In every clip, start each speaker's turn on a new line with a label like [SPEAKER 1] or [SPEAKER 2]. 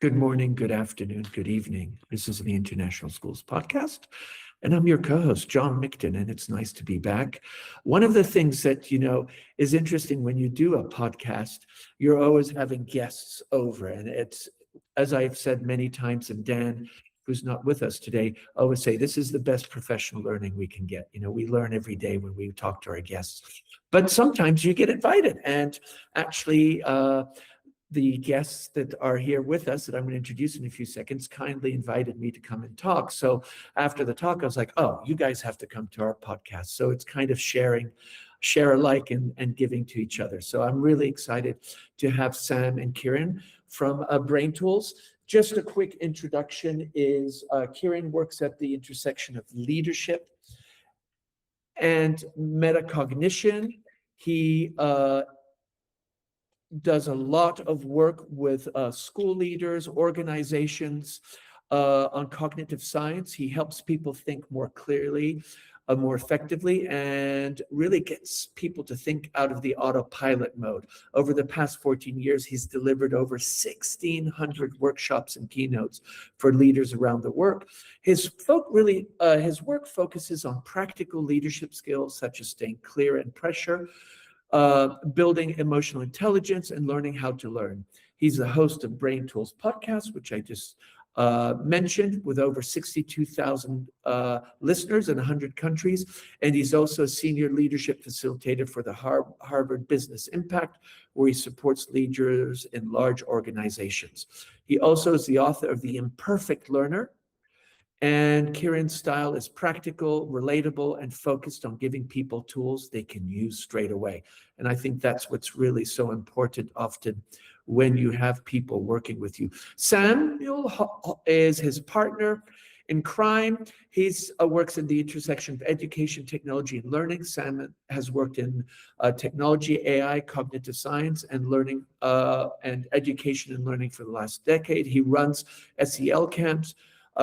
[SPEAKER 1] Good morning, good afternoon, good evening. This is the International Schools Podcast, and I'm your co-host, John Mickton, and it's nice to be back. One of the things that, is interesting when you do a podcast, you're always having guests over, and it's, as I've said many times, and Dan, who's not with us today, always say, this is the best professional learning we can get. We learn every day when we talk to our guests, but sometimes you get invited, and actually, the guests that are here with us that I'm going to introduce in a few seconds kindly invited me to come and talk. So after the talk, I was like, oh, you guys have to come to our podcast. So it's kind of share alike and giving to each other. So I'm really excited to have Sam and Kirun from BrainTools. Just a quick introduction is Kirun works at the intersection of leadership and metacognition. He does a lot of work with school leaders, organizations on cognitive science. He helps people think more clearly, more effectively, and really gets people to think out of the autopilot mode. Over the past 14 years, he's delivered over 1,600 workshops and keynotes for leaders around the world. His work focuses on practical leadership skills such as staying clear and pressure, building emotional intelligence, and learning how to learn. He's the host of BrainTools Podcast, which I just mentioned, with over 62,000 listeners in 100 countries. And he's also a Senior Leadership Facilitator for the Harvard Business Impact, where he supports leaders in large organizations. He also is the author of The Imperfect Learner. And Kirun's style is practical, relatable, and focused on giving people tools they can use straight away. And I think that's what's really so important often when you have people working with you. Samuel is his partner in crime. He works in the intersection of education, technology, and learning. Sam has worked in technology, AI, cognitive science, and learning and education and learning for the last decade. He runs SEL camps,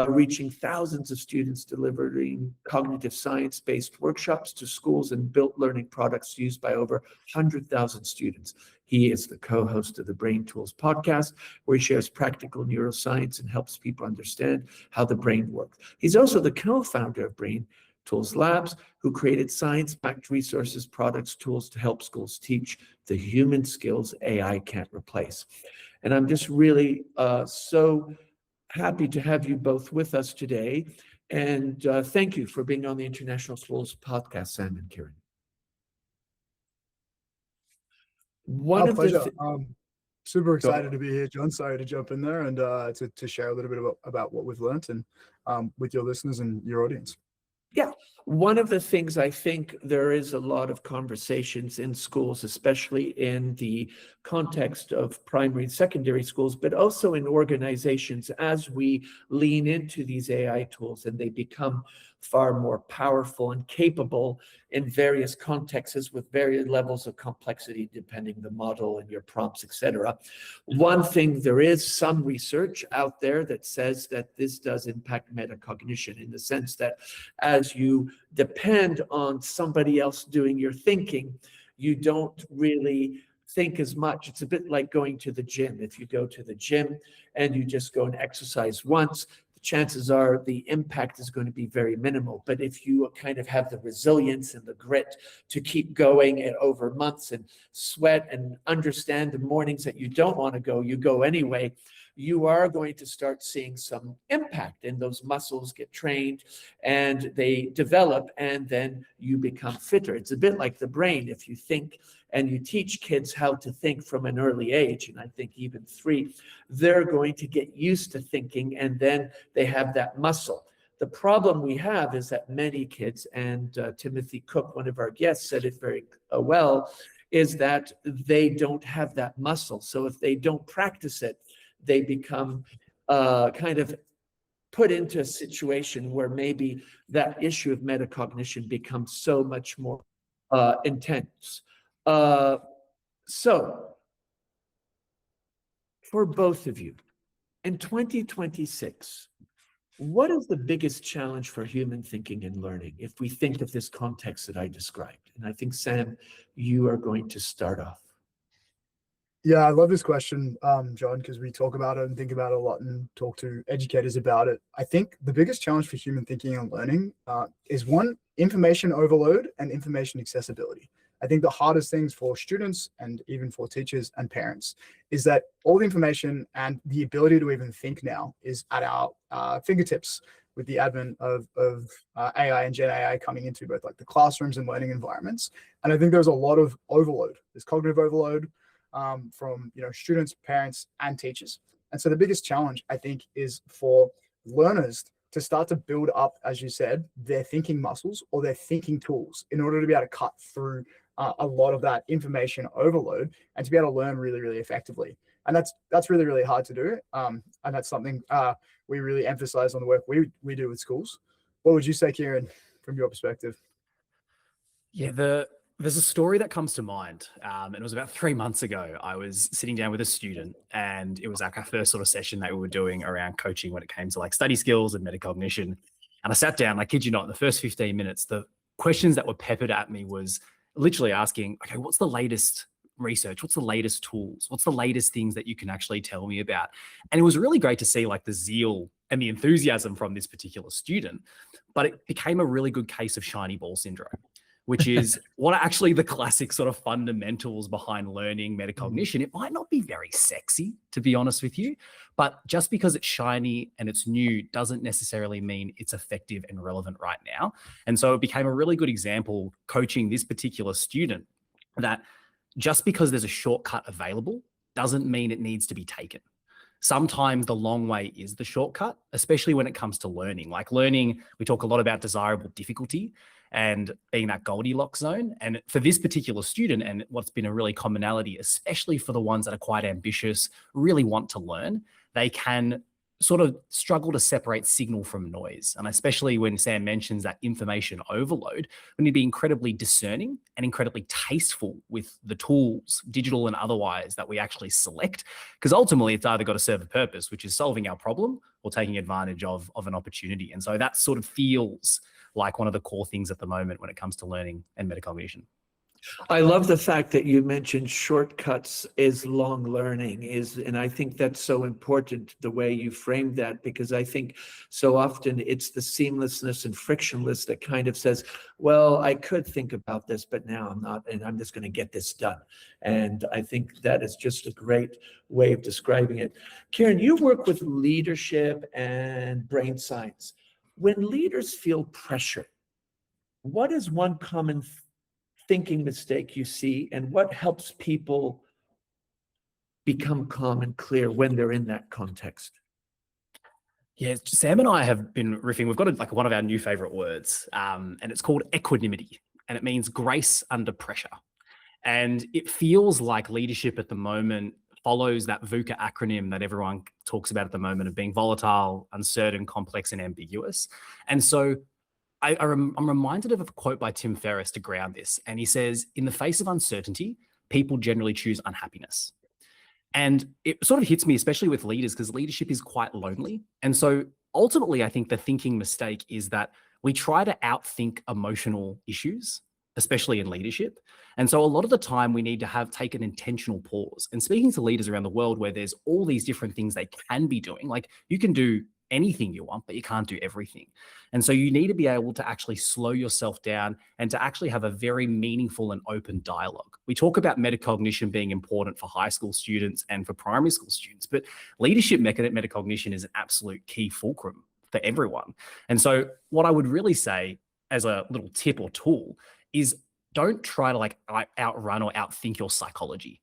[SPEAKER 1] reaching thousands of students, delivering cognitive science-based workshops to schools, and built learning products used by over 100,000 students. He is the co-host of the BrainTools Podcast, where he shares practical neuroscience and helps people understand how the brain works. He's also the co-founder of BrainTools Labs, who created science-backed resources, products, tools to help schools teach the human skills AI can't replace. And I'm just really so happy to have you both with us today. And thank you for being on the International Schools Podcast, Sam and Kirun.
[SPEAKER 2] Our pleasure. Super excited to be here, John. Sorry to jump in there and to share a little bit about what we've learned and with your listeners and your audience.
[SPEAKER 1] Yeah. One of the things I think there is a lot of conversations in schools, especially in the context of primary and secondary schools, but also in organizations as we lean into these AI tools and they become far more powerful and capable in various contexts with various levels of complexity, depending the model and your prompts, etc. One thing, there is some research out there that says that this does impact metacognition, in the sense that as you depend on somebody else doing your thinking, you don't really think as much. It's a bit like going to the gym. If you go to the gym and you just go and exercise once, the chances are the impact is going to be very minimal. But if you kind of have the resilience and the grit to keep going over months and sweat and understand the mornings that you don't want to go, you go anyway, you are going to start seeing some impact, and those muscles get trained and they develop, and then you become fitter. It's a bit like the brain. If you think and you teach kids how to think from an early age, and I think even 3, they're going to get used to thinking, and then they have that muscle. The problem we have is that many kids, and Timothy Cook, one of our guests, said it very well, is that they don't have that muscle. So if they don't practice it, they become kind of put into a situation where maybe that issue of metacognition becomes so much more intense. So for both of you, in 2026, what is the biggest challenge for human thinking and learning if we think of this context that I described? And I think, Sam, you are going to start off.
[SPEAKER 2] Yeah, I love this question, John, because we talk about it and think about it a lot and talk to educators about it. I think the biggest challenge for human thinking and learning is one, information overload and information accessibility. I think the hardest things for students and even for teachers and parents is that all the information and the ability to even think now is at our fingertips with the advent of AI and Gen AI coming into both like the classrooms and learning environments. And I think there's a lot of overload. There's cognitive overload from students, parents, and teachers. And so the biggest challenge, I think, is for learners to start to build up, as you said, their thinking muscles or their thinking tools in order to be able to cut through a lot of that information overload and to be able to learn really, really effectively. And that's really, really hard to do. And that's something we really emphasize on the work we do with schools. What would you say, Kirun, from your perspective?
[SPEAKER 3] Yeah, there's a story that comes to mind. And it was about 3 months ago. I was sitting down with a student, and it was like our first sort of session that we were doing around coaching when it came to like study skills and metacognition. And I sat down, I kid you not, in the first 15 minutes, the questions that were peppered at me was literally asking, okay, what's the latest research? What's the latest tools? What's the latest things that you can actually tell me about? And it was really great to see like the zeal and the enthusiasm from this particular student, but it became a really good case of shiny ball syndrome, which is what are actually the classic sort of fundamentals behind learning metacognition. It might not be very sexy, to be honest with you, but just because it's shiny and it's new doesn't necessarily mean it's effective and relevant right now. And so it became a really good example coaching this particular student that just because there's a shortcut available doesn't mean it needs to be taken. Sometimes the long way is the shortcut, especially when it comes to learning. Like learning, we talk a lot about desirable difficulty and being that Goldilocks zone. And for this particular student, and what's been a really commonality, especially for the ones that are quite ambitious, really want to learn, they can sort of struggle to separate signal from noise. And especially when Sam mentions that information overload, we need to be incredibly discerning and incredibly tasteful with the tools, digital and otherwise, that we actually select. Because ultimately, it's either got to serve a purpose, which is solving our problem, or taking advantage of an opportunity. And so that sort of feels like one of the core things at the moment when it comes to learning and metacognition.
[SPEAKER 1] I love the fact that you mentioned shortcuts is long learning and I think that's so important the way you framed that, because I think so often it's the seamlessness and frictionless that kind of says, well, I could think about this, but now I'm not, and I'm just going to get this done. And I think that is just a great way of describing it. Kirun, you work with leadership and brain science. When leaders feel pressure, what is one common thinking mistake you see, and what helps people become calm and clear when they're in that context?
[SPEAKER 3] Yeah, Sam and I have been riffing. We've got like one of our new favorite words, and it's called equanimity, and it means grace under pressure. And it feels like leadership at the moment follows that VUCA acronym that everyone talks about at the moment of being volatile, uncertain, complex, and ambiguous. And so I'm reminded of a quote by Tim Ferriss to ground this. And he says, in the face of uncertainty, people generally choose unhappiness. And it sort of hits me, especially with leaders, because leadership is quite lonely. And so ultimately, I think the thinking mistake is that we try to outthink emotional issues, especially in leadership. And so a lot of the time we need to take an intentional pause. And speaking to leaders around the world where there's all these different things they can be doing, like you can do anything you want, but you can't do everything. And so you need to be able to actually slow yourself down and to actually have a very meaningful and open dialogue. We talk about metacognition being important for high school students and for primary school students, but leadership metacognition is an absolute key fulcrum for everyone. And so what I would really say as a little tip or tool is don't try to like outrun or outthink your psychology.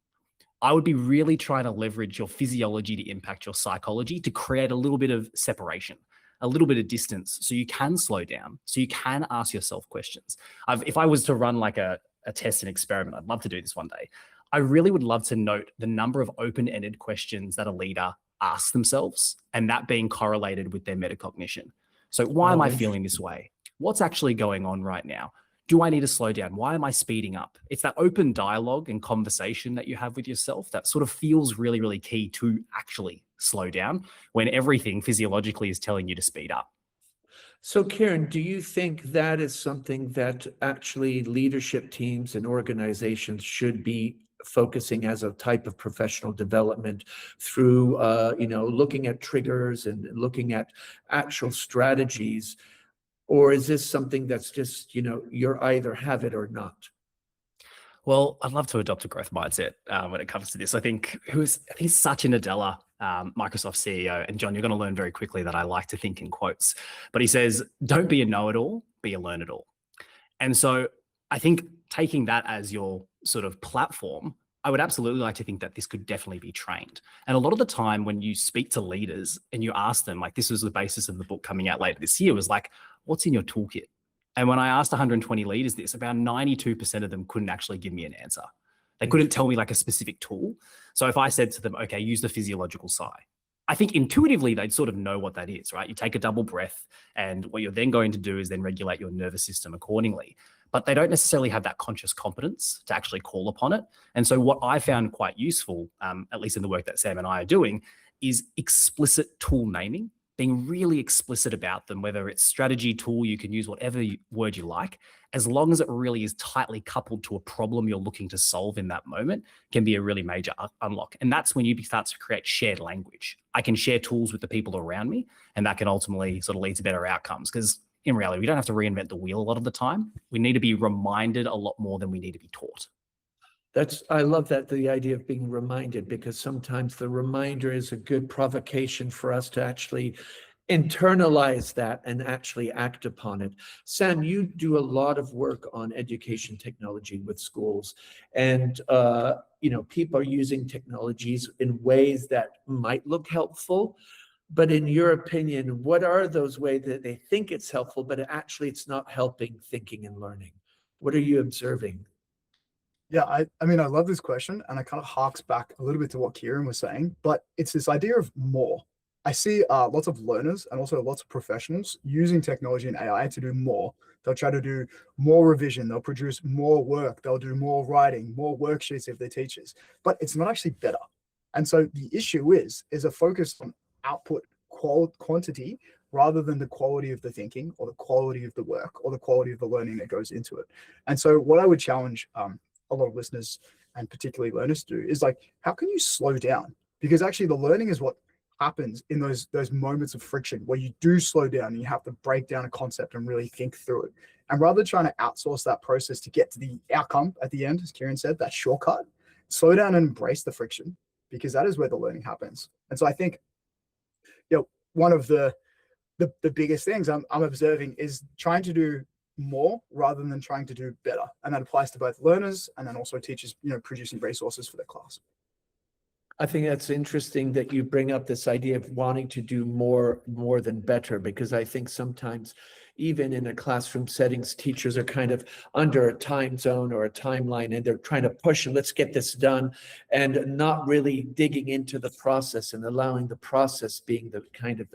[SPEAKER 3] I would be really trying to leverage your physiology to impact your psychology to create a little bit of separation, a little bit of distance, so you can slow down, so you can ask yourself questions. If I was to run like a test and experiment, I'd love to do this one day. I really would love to note the number of open-ended questions that a leader asks themselves, and that being correlated with their metacognition. So why am I feeling this way? What's actually going on right now? Do I need to slow down? Why am I speeding up? It's that open dialogue and conversation that you have with yourself that sort of feels really, really key to actually slow down when everything physiologically is telling you to speed up.
[SPEAKER 1] So Kirun, do you think that is something that actually leadership teams and organizations should be focusing as a type of professional development through, looking at triggers and looking at actual strategies? Or is this something that's just, you're either have it or not?
[SPEAKER 3] Well, I'd love to adopt a growth mindset when it comes to this. I think Satya Nadella, Microsoft CEO, and John, you're going to learn very quickly that I like to think in quotes, but he says, don't be a know-it-all, be a learn-it-all. And so I think taking that as your sort of platform, I would absolutely like to think that this could definitely be trained. And a lot of the time when you speak to leaders and you ask them, like this was the basis of the book coming out later this year, was like, what's in your toolkit? And when I asked 120 leaders this, about 92% of them couldn't actually give me an answer. They couldn't tell me like a specific tool. So if I said to them, okay, use the physiological sigh, I think intuitively they'd sort of know what that is, right? You take a double breath, and what you're then going to do is then regulate your nervous system accordingly. But they don't necessarily have that conscious competence to actually call upon it. And so what I found quite useful, at least in the work that Sam and I are doing, is explicit tool naming, being really explicit about them, whether it's strategy, tool, you can use whatever word you like, as long as it really is tightly coupled to a problem you're looking to solve in that moment, can be a really major unlock. And that's when you start to create shared language. I can share tools with the people around me, and that can ultimately sort of lead to better outcomes. Because in reality, we don't have to reinvent the wheel a lot of the time. We need to be reminded a lot more than we need to be taught.
[SPEAKER 1] I love that, the idea of being reminded, because sometimes the reminder is a good provocation for us to actually internalize that and actually act upon it. Sam, you do a lot of work on education technology with schools, and people are using technologies in ways that might look helpful, but in your opinion, what are those ways that they think it's helpful, but actually it's not helping thinking and learning? What are you observing?
[SPEAKER 2] Yeah, I mean, I love this question, and it kind of harks back a little bit to what Kirun was saying, but it's this idea of more. I see lots of learners and also lots of professionals using technology and AI to do more. They'll try to do more revision. They'll produce more work. They'll do more writing, more worksheets if they're teachers, but it's not actually better. And so the issue is a focus on output quantity rather than the quality of the thinking or the quality of the work or the quality of the learning that goes into it. And so what I would challenge a lot of listeners and particularly learners do is like, how can you slow down? Because actually the learning is what happens in those moments of friction where you do slow down and you have to break down a concept and really think through it. And rather than trying to outsource that process to get to the outcome at the end, as Kirun said, that shortcut, slow down and embrace the friction, because that is where the learning happens. And so I think, one of the biggest things I'm observing is trying to do more rather than trying to do better. And that applies to both learners and then also teachers, producing resources for their class.
[SPEAKER 1] I think that's interesting that you bring up this idea of wanting to do more than better, because I think sometimes even in a classroom settings, teachers are kind of under a time zone or a timeline, and they're trying to push and let's get this done, and not really digging into the process and allowing the process being the kind of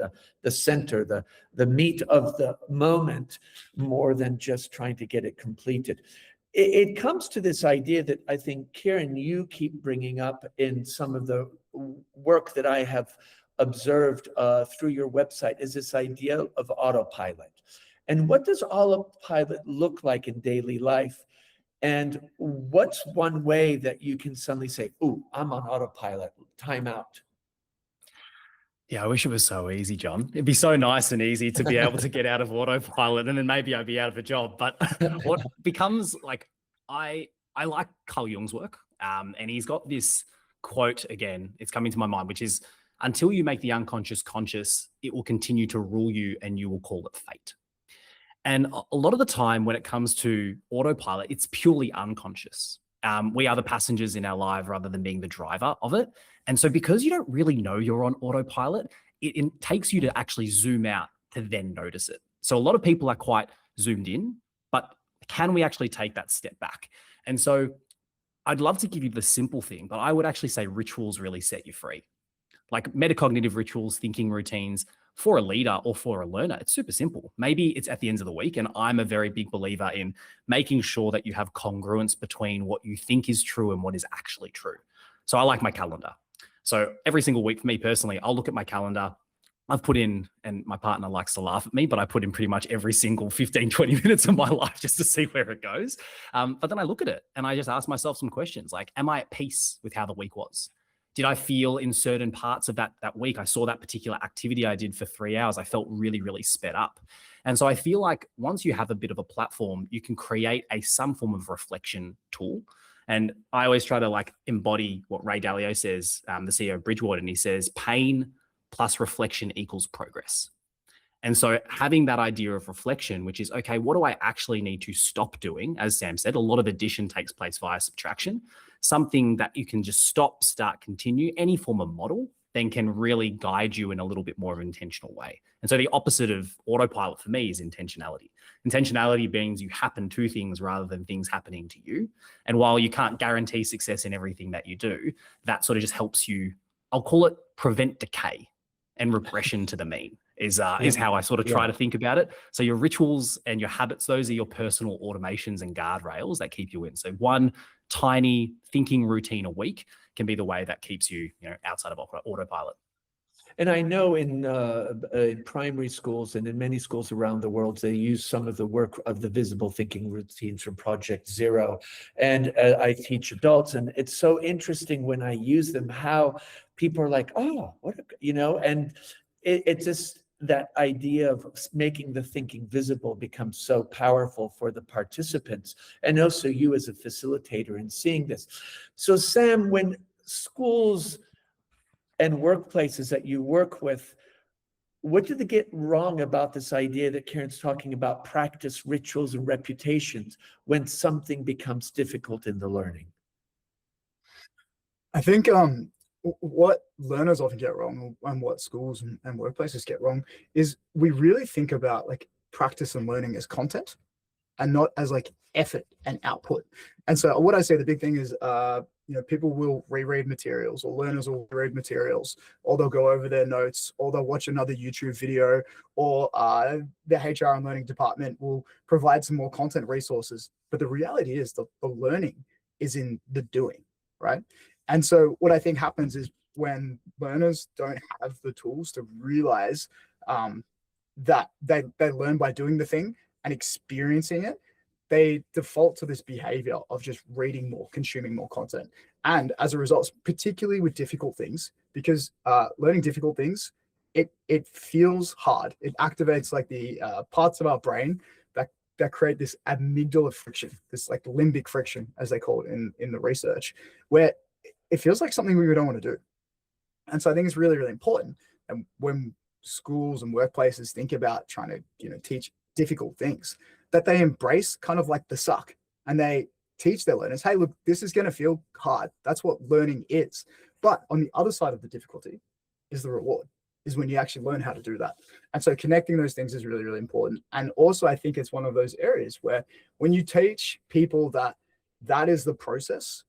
[SPEAKER 1] the center, the meat of the moment, more than just trying to get it completed. It comes to this idea that I think, Kirun, you keep bringing up in some of the work that I have observed through your website, is this idea of autopilot. And what does autopilot look like in daily life? And what's one way that you can suddenly say, "Ooh, I'm on autopilot, time out"?
[SPEAKER 3] Yeah, I wish it was so easy, John. It'd be so nice and easy to be able to get out of autopilot, and then maybe I'd be out of a job. But what becomes like, I like Carl Jung's work, and he's got this quote again, it's coming to my mind, which is, until you make the unconscious conscious, it will continue to rule you and you will call it fate. And a lot of the time when it comes to autopilot, it's purely unconscious. We are the passengers in our life rather than being the driver of it. And so because you don't really know you're on autopilot, it takes you to actually zoom out to then notice it. So a lot of people are quite zoomed in, but can we actually take that step back? And so I'd love to give you the simple thing, but I would actually say rituals really set you free. Like metacognitive rituals, thinking routines for a leader or for a learner, it's super simple. Maybe it's at the end of the week, and I'm a very big believer in making sure that you have congruence between what you think is true and what is actually true. So I like my calendar. So every single week for me personally, I'll look at my calendar. I've put in, and my partner likes to laugh at me, but I put in pretty much every single 15, 20 minutes of my life just to see where it goes. But then I look at it and I just ask myself some questions like, am I at peace with how the week was? Did I feel in certain parts of that week, I saw that particular activity I did for 3 hours, I felt really, really sped up. And so I feel like once you have a bit of a platform, you can create some form of reflection tool. And I always try to like embody what Ray Dalio says, the CEO of Bridgewater, and he says, pain plus reflection equals progress. And so having that idea of reflection, which is, okay, what do I actually need to stop doing? As Sam said, a lot of addition takes place via subtraction. Something that you can just stop, start, continue, any form of model, then can really guide you in a little bit more of an intentional way. And so the opposite of autopilot for me is intentionality. Intentionality means you happen to things rather than things happening to you. And while you can't guarantee success in everything that you do, that sort of just helps you, I'll call it prevent decay and regression to the mean is how I sort of try to think about it. So your rituals and your habits, those are your personal automations and guardrails that keep you in. So one tiny thinking routine a week can be the way that keeps you, outside of autopilot.
[SPEAKER 1] And I know in primary schools and in many schools around the world, they use some of the work of the visible thinking routines from Project Zero. And I teach adults, and it's so interesting when I use them, how people are like, oh, and it's just that idea of making the thinking visible becomes so powerful for the participants, and also you as a facilitator in seeing this. So Sam, when schools and workplaces that you work with, what do they get wrong about this idea that Kirun's talking about, practice, rituals, and reputations when something becomes difficult in the learning?
[SPEAKER 2] I think what learners often get wrong, and what schools and workplaces get wrong, is we really think about like practice and learning as content and not as like effort and output. And so what I say, the big thing is, people will reread materials, or learners will read materials, or they'll go over their notes, or they'll watch another YouTube video, or the HR and learning department will provide some more content resources. But the reality is the learning is in the doing, right? And so what I think happens is when learners don't have the tools to realize that they learn by doing the thing and experiencing it, they default to this behavior of just reading more, consuming more content. And as a result, particularly with difficult things, because learning difficult things, it feels hard. It activates like the parts of our brain that create this amygdala friction, this like limbic friction, as they call it in the research, where it feels like something we don't want to do. And so I think it's really, really important. And when schools and workplaces think about trying to, teach difficult things, that they embrace kind of like the suck, and they teach their learners, hey, look, this is going to feel hard. That's what learning is. But on the other side of the difficulty is the reward, is when you actually learn how to do that. And so connecting those things is really, really important. And also, I think it's one of those areas where when you teach people that is the process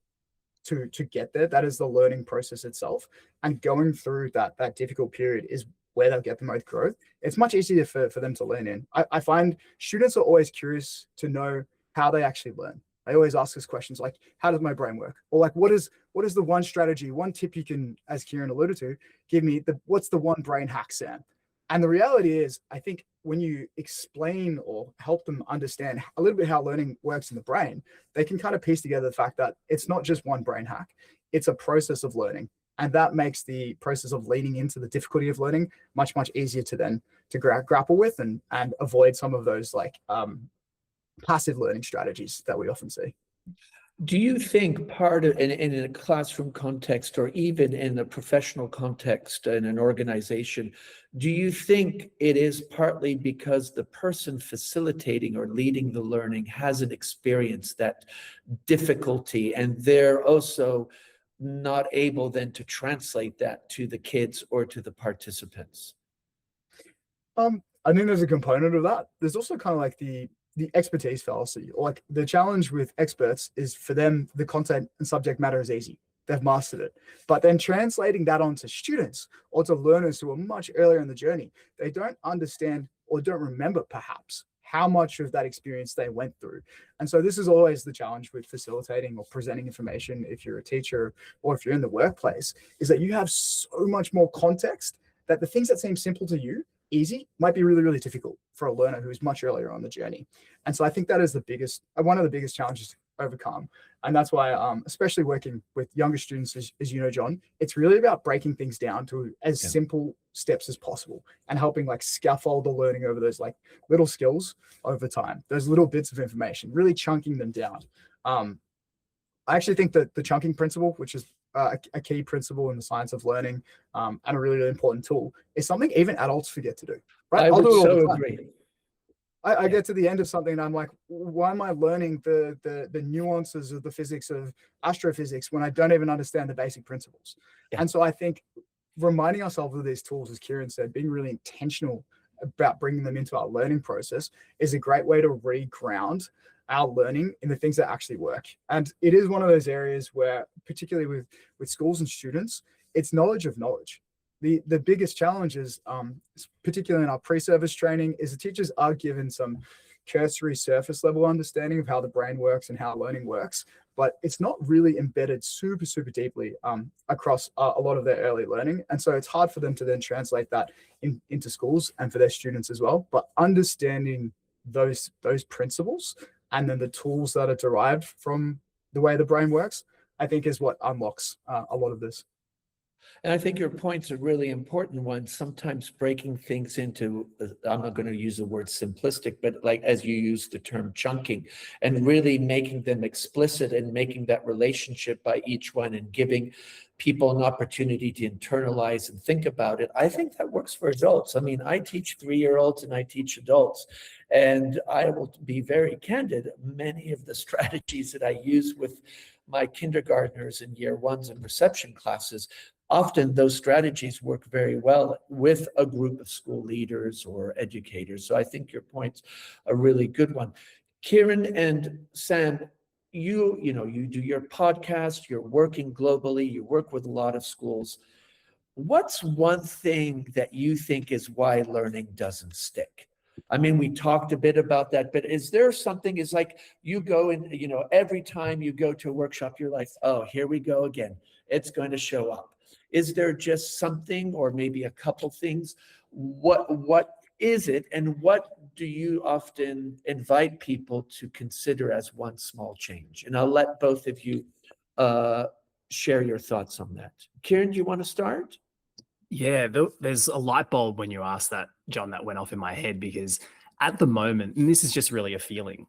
[SPEAKER 2] to get there, that is the learning process itself, and going through that difficult period is where they'll get the most growth. It's much easier for them to learn in. I find students are always curious to know how they actually learn. They always ask us questions like, how does my brain work? Or like, what is the one strategy, one tip you can, as Kirun alluded to, give me, what's the one brain hack, Sam? And the reality is, I think when you explain or help them understand a little bit how learning works in the brain, they can kind of piece together the fact that it's not just one brain hack, it's a process of learning. And that makes the process of leaning into the difficulty of learning much, much easier to grapple with and avoid some of those like passive learning strategies that we often see.
[SPEAKER 1] Do you think part of, in a classroom context, or even in a professional context in an organization, do you think it is partly because the person facilitating or leading the learning hasn't experienced that difficulty, and they're also not able then to translate that to the kids or to the participants?
[SPEAKER 2] I think there's a component of that. There's also kind of like the expertise fallacy, or like the challenge with experts is for them, the content and subject matter is easy. They've mastered it. But then translating that onto students or to learners who are much earlier in the journey, they don't understand or don't remember perhaps how much of that experience they went through. And so this is always the challenge with facilitating or presenting information if you're a teacher or if you're in the workplace, is that you have so much more context that the things that seem simple to you, easy, might be really, really difficult for a learner who is much earlier on the journey. And so I think that is one of the biggest challenges to overcome. And that's why, especially working with younger students, as you know, John, it's really about breaking things down to as simple steps as possible and helping like scaffold the learning over those like little skills over time, those little bits of information, really chunking them down. I actually think that the chunking principle, which is a key principle in the science of learning, and a really, really important tool, is something even adults forget to do. Right?
[SPEAKER 1] I would
[SPEAKER 2] do it all the
[SPEAKER 1] so
[SPEAKER 2] time.
[SPEAKER 1] agree.
[SPEAKER 2] I get to the end of something and I'm like, why am I learning the nuances of the physics of astrophysics when I don't even understand the basic principles?
[SPEAKER 1] Yeah.
[SPEAKER 2] And so I think reminding ourselves of these tools, as Kirun said, being really intentional about bringing them into our learning process is a great way to re-ground our learning in the things that actually work. And it is one of those areas where, particularly with schools and students, it's knowledge of knowledge. The biggest challenge is, particularly in our pre-service training, is the teachers are given some cursory surface level understanding of how the brain works and how learning works, but it's not really embedded super, super deeply across a lot of their early learning. And so it's hard for them to then translate that into schools and for their students as well. But understanding those principles and then the tools that are derived from the way the brain works, I think is what unlocks a lot of this.
[SPEAKER 1] And I think your point's a really important one. Sometimes breaking things into, I'm not going to use the word simplistic, but like as you use the term chunking, and really making them explicit and making that relationship by each one and giving people an opportunity to internalize and think about it. I think that works for adults. I mean, I teach 3-year-olds and I teach adults, and I will be very candid. Many of the strategies that I use with my kindergartners and year ones and reception classes, often those strategies work very well with a group of school leaders or educators. So I think your point's a really good one. Kirun and Sam, you do your podcast, you're working globally, you work with a lot of schools. What's one thing that you think is why learning doesn't stick? I mean, we talked a bit about that, but is there something, is like you go and, every time you go to a workshop, you're like, oh, here we go again. It's going to show up. Is there just something, or maybe a couple things? What is it, and what do you often invite people to consider as one small change? And I'll let both of you share your thoughts on that. Kirun, do you want to start?
[SPEAKER 3] Yeah, there's a light bulb when you asked that, John, that went off in my head, because at the moment, and this is just really a feeling,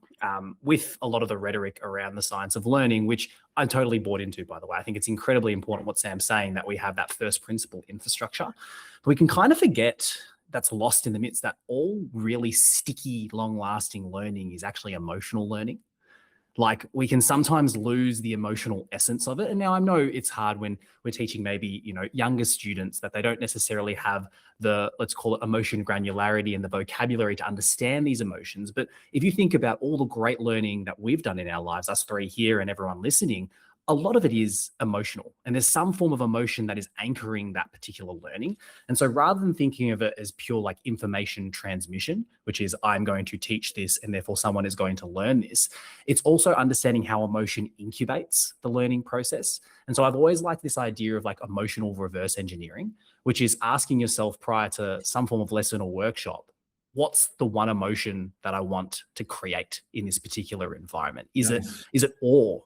[SPEAKER 3] with a lot of the rhetoric around the science of learning, which I'm totally bought into, by the way. I think it's incredibly important what Sam's saying, that we have that first principle infrastructure. But we can kind of forget, that's lost in the midst, that all really sticky, long-lasting learning is actually emotional learning. Like, we can sometimes lose the emotional essence of it. And now I know it's hard when we're teaching maybe, younger students, that they don't necessarily have the, let's call it, emotion granularity and the vocabulary to understand these emotions. But if you think about all the great learning that we've done in our lives, us three here and everyone listening, a lot of it is emotional, and there's some form of emotion that is anchoring that particular learning. And so rather than thinking of it as pure like information transmission, which is I'm going to teach this and therefore someone is going to learn this, it's also understanding how emotion incubates the learning process. And so I've always liked this idea of like emotional reverse engineering, which is asking yourself prior to some form of lesson or workshop, what's the one emotion that I want to create in this particular environment? Is it awe?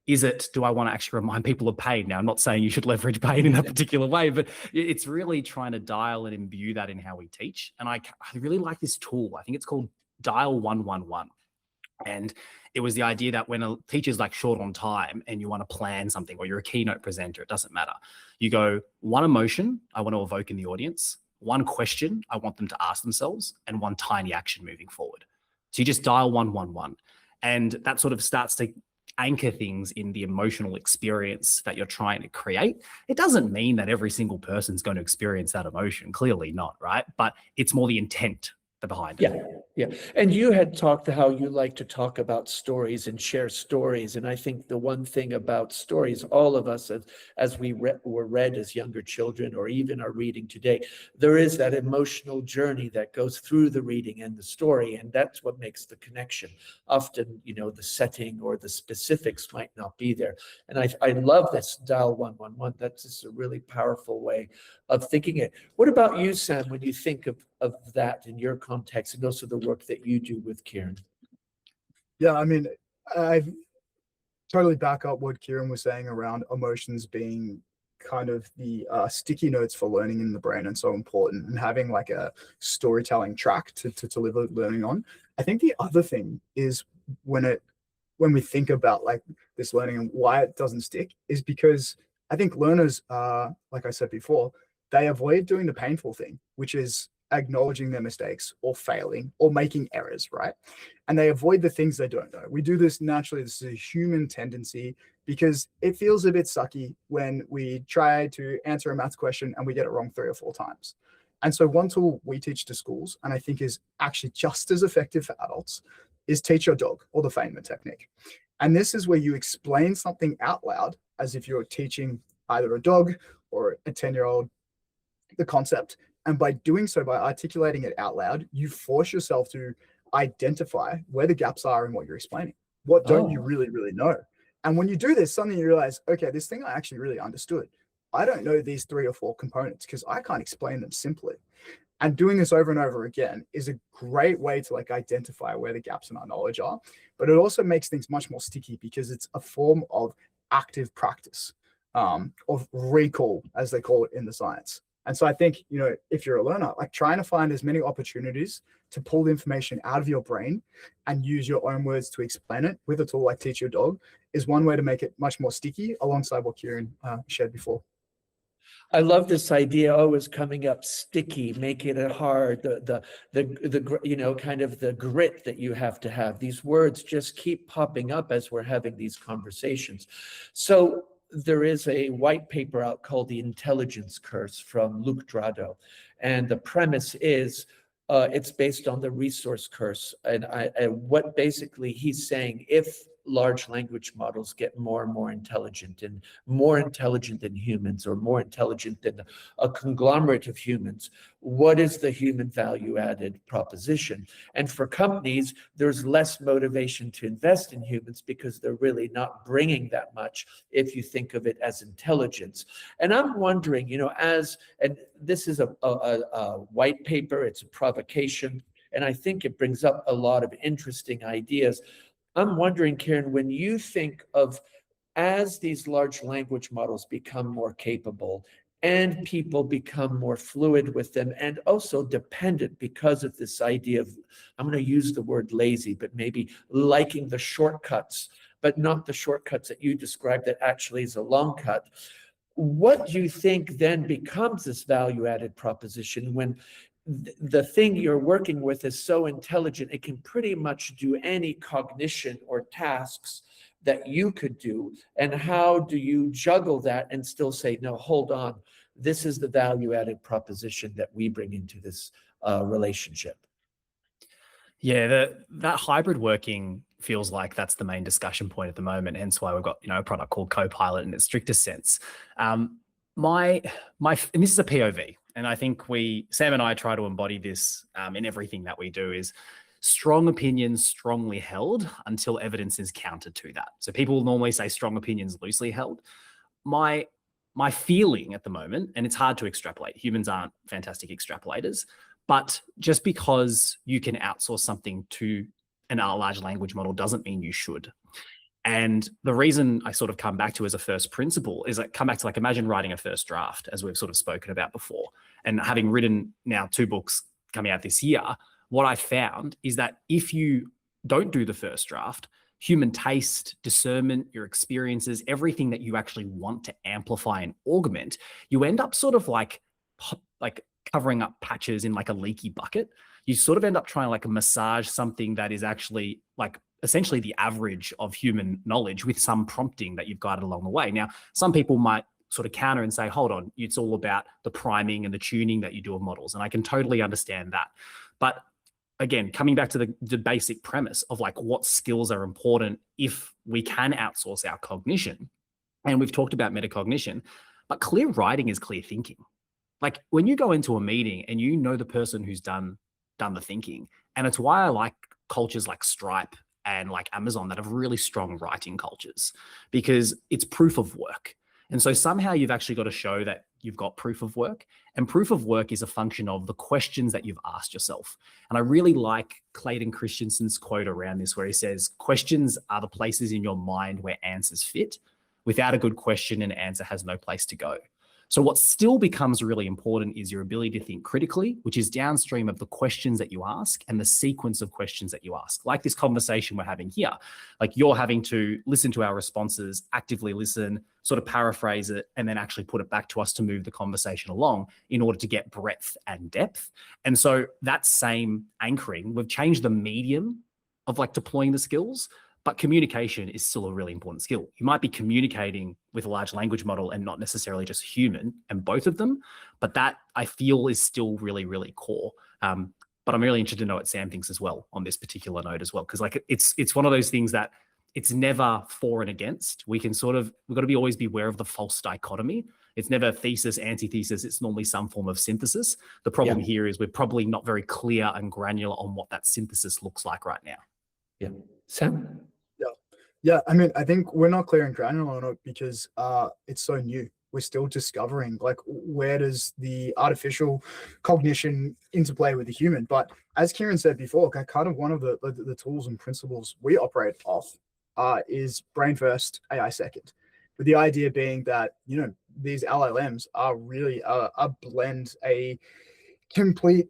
[SPEAKER 3] Is it, do I want to actually remind people of pain? Now, I'm not saying you should leverage pain in that particular way, but it's really trying to dial and imbue that in how we teach. And I really like this tool. I think it's called Dial 111. And it was the idea that when a teacher's like short on time and you want to plan something, or you're a keynote presenter, it doesn't matter. You go, one emotion I want to evoke in the audience, one question I want them to ask themselves, and one tiny action moving forward. So you just dial 111. And that sort of starts to anchor things in the emotional experience that you're trying to create. It doesn't mean that every single person's going to experience that emotion, clearly not, right? But it's more the intent behind it.
[SPEAKER 1] Yeah, yeah. And you had talked how you like to talk about stories and share stories. And I think the one thing about stories, all of us, as we were read as younger children, or even are reading today, there is that emotional journey that goes through the reading and the story. And that's what makes the connection. Often, the setting or the specifics might not be there. And I love this dial 111. That's just a really powerful way of thinking it. What about you, Sam, when you think of that in your context, and also the work that you do with Kirun?
[SPEAKER 2] Yeah, I mean, I totally back up what Kirun was saying around emotions being kind of the sticky notes for learning in the brain and so important, and having like a storytelling track to deliver learning on. I think the other thing is when we think about like this learning and why it doesn't stick is because I think learners, like I said before, they avoid doing the painful thing, which is acknowledging their mistakes or failing or making errors, right? And they avoid the things they don't know. We do this naturally. This is a human tendency because it feels a bit sucky when we try to answer a maths question and we get it wrong 3 or 4 times. And so one tool we teach to schools, and I think is actually just as effective for adults, is teach your dog, or the Feynman technique. And this is where you explain something out loud as if you're teaching either a dog or a 10-year-old the concept. And by doing so, by articulating it out loud, you force yourself to identify where the gaps are in what you're explaining. What don't you really, really know? And when you do this, suddenly you realize, okay, this thing I actually really understood. I don't know these 3 or 4 components because I can't explain them simply. And doing this over and over again is a great way to like identify where the gaps in our knowledge are. But it also makes things much more sticky because it's a form of active practice, of recall, as they call it in the science. And so I think, if you're a learner, like trying to find as many opportunities to pull the information out of your brain and use your own words to explain it with a tool like Teach Your Dog is one way to make it much more sticky, alongside what Kirun shared before.
[SPEAKER 1] I love this idea always coming up, sticky, making it hard, the kind of the grit that you have to have. These words just keep popping up as we're having these conversations. So there is a white paper out called The Intelligence Curse from Luc Drado. And the premise is it's based on the resource curse. And what basically he's saying, if large language models get more and more intelligent and more intelligent than humans, or more intelligent than a conglomerate of humans, what is the human value added proposition? And for companies, there's less motivation to invest in humans because they're really not bringing that much if you think of it as intelligence. And I'm wondering, and this is a white paper, it's a provocation, and I think it brings up a lot of interesting ideas. I'm wondering, Kirun, when you think of as these large language models become more capable and people become more fluid with them and also dependent because of this idea of, I'm going to use the word lazy, but maybe liking the shortcuts, but not the shortcuts that you described that actually is a long cut. What do you think then becomes this value added proposition when the thing you're working with is so intelligent, it can pretty much do any cognition or tasks that you could do? And how do you juggle that and still say, no, hold on, this is the value added proposition that we bring into this relationship?
[SPEAKER 3] Yeah, that hybrid working feels like that's the main discussion point at the moment. Hence why we've got a product called Copilot in its strictest sense. And this is a POV, and I think Sam and I try to embody this in everything that we do, is strong opinions strongly held until evidence is counter to that. So people normally say strong opinions loosely held. My feeling at the moment, and it's hard to extrapolate, humans aren't fantastic extrapolators, but just because you can outsource something to a large language model doesn't mean you should. And the reason I sort of come back to as a first principle is imagine writing a first draft, as we've sort of spoken about before. And having written now 2 books coming out this year, what I found is that if you don't do the first draft, human taste, discernment, your experiences, everything that you actually want to amplify and augment, you end up sort of like covering up patches in like a leaky bucket. You sort of end up trying to like massage something that is actually like essentially the average of human knowledge with some prompting that you've guided along the way. Now, some people might sort of counter and say, hold on, it's all about the priming and the tuning that you do of models. And I can totally understand that. But again, coming back to the basic premise of like what skills are important if we can outsource our cognition. And we've talked about metacognition, but clear writing is clear thinking. Like when you go into a meeting and you know the person who's done the thinking, and it's why I like cultures like Stripe and like Amazon that have really strong writing cultures, because it's proof of work. And so somehow you've actually got to show that you've got proof of work, and proof of work is a function of the questions that you've asked yourself. And I really like Clayton Christensen's quote around this, where he says, questions are the places in your mind where answers fit. Without a good question, an answer has no place to go. So what still becomes really important is your ability to think critically, which is downstream of the questions that you ask and the sequence of questions that you ask. Like this conversation we're having here, like you're having to listen to our responses, actively listen, sort of paraphrase it, and then actually put it back to us to move the conversation along in order to get breadth and depth. And so that same anchoring, we've changed the medium of like deploying the skills, but communication is still a really important skill. You might be communicating with a large language model and not necessarily just human, and both of them, but that I feel is still really, really core. But I'm really interested to know what Sam thinks as well on this particular note as well, because like it's one of those things that it's never for and against. We've got to be always be aware of the false dichotomy. It's never thesis, antithesis. It's normally some form of synthesis. The problem here is we're probably not very clear and granular on what that synthesis looks like right now.
[SPEAKER 1] Yeah. Sam?
[SPEAKER 2] Yeah, I mean, I think we're not clear and granular on it because it's so new. We're still discovering, like, where does the artificial cognition interplay with the human? But as Kirun said before, kind of one of the tools and principles we operate off is brain first, AI second. With the idea being that, these LLMs are really a blend, a complete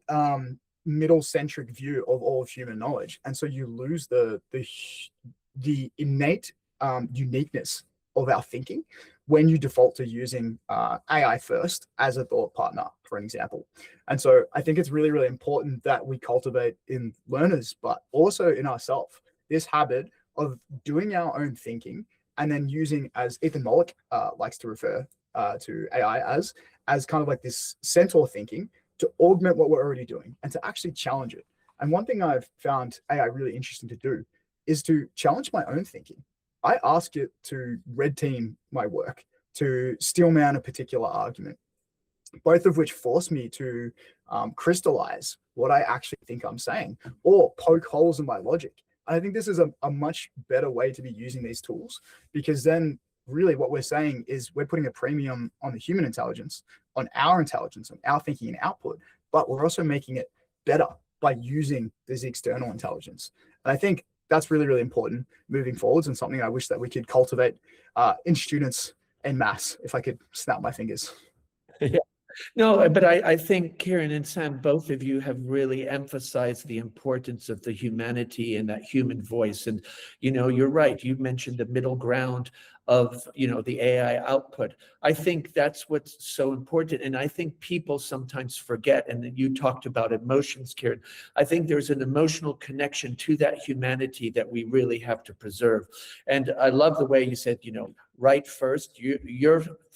[SPEAKER 2] middle-centric view of all of human knowledge. And so you lose the innate uniqueness of our thinking when you default to using AI first as a thought partner, for an example. And so I think it's really, really important that we cultivate in learners, but also in ourselves, this habit of doing our own thinking and then using, as Ethan Mollick likes to refer to AI as kind of like this centaur thinking to augment what we're already doing and to actually challenge it. And one thing I've found AI really interesting to do is to challenge my own thinking. I ask it to red team my work, to steel man a particular argument, both of which force me to crystallize what I actually think I'm saying or poke holes in my logic. And I think this is a much better way to be using these tools, because then really what we're saying is we're putting a premium on the human intelligence, on our thinking and output, but we're also making it better by using this external intelligence. And I think that's really, really important moving forwards, and something I wish that we could cultivate in students en masse, if I could snap my fingers.
[SPEAKER 1] Yeah. No, but I think Kirun and Sam, both of you have really emphasized the importance of the humanity and that human voice. And, you're right. You mentioned the middle ground of, the AI output. I think that's what's so important. And I think people sometimes forget, and then you talked about emotions, Kirun. I think there's an emotional connection to that humanity that we really have to preserve. And I love the way you said, write first,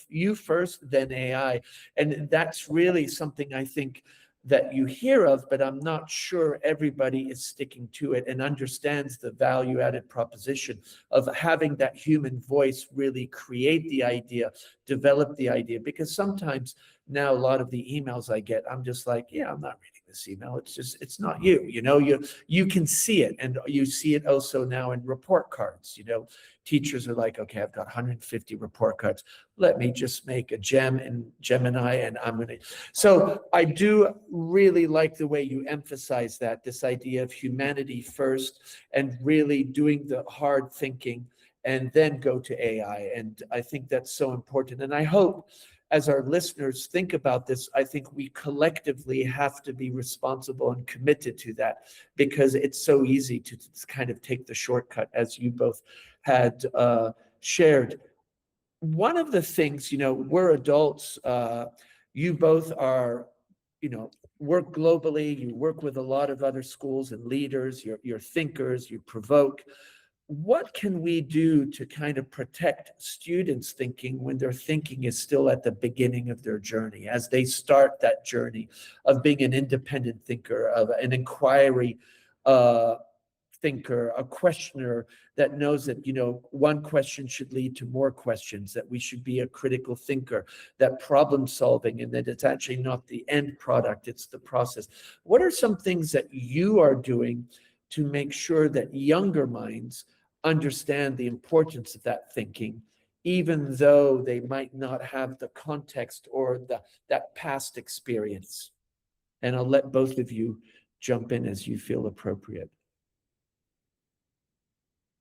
[SPEAKER 1] you first, then AI. And that's really something I think that you hear of, but I'm not sure everybody is sticking to it and understands the value-added proposition of having that human voice really create the idea, develop the idea. Because sometimes now a lot of the emails I get, I'm just like, yeah, I'm not reading this email. It's not you, you can see it. And you see it also now in report cards, teachers are like, okay, I've got 150 report cards. Let me just make a gem in Gemini and so I do really like the way you emphasize that, this idea of humanity first and really doing the hard thinking and then go to AI. And I think that's so important. And I hope as our listeners think about this, I think we collectively have to be responsible and committed to that, because it's so easy to kind of take the shortcut, as you both had shared. One of the things, we're adults, you both are, work globally, you work with a lot of other schools and leaders, you're thinkers, you provoke. what can we do to kind of protect students' thinking when their thinking is still at the beginning of their journey, as they start that journey of being an independent thinker, of an inquiry thinker, a questioner that knows that, one question should lead to more questions, that we should be a critical thinker, that problem solving, and that it's actually not the end product, it's the process. What are some things that you are doing to make sure that younger minds understand the importance of that thinking, even though they might not have the context or that past experience? And I'll let both of you jump in as you feel appropriate.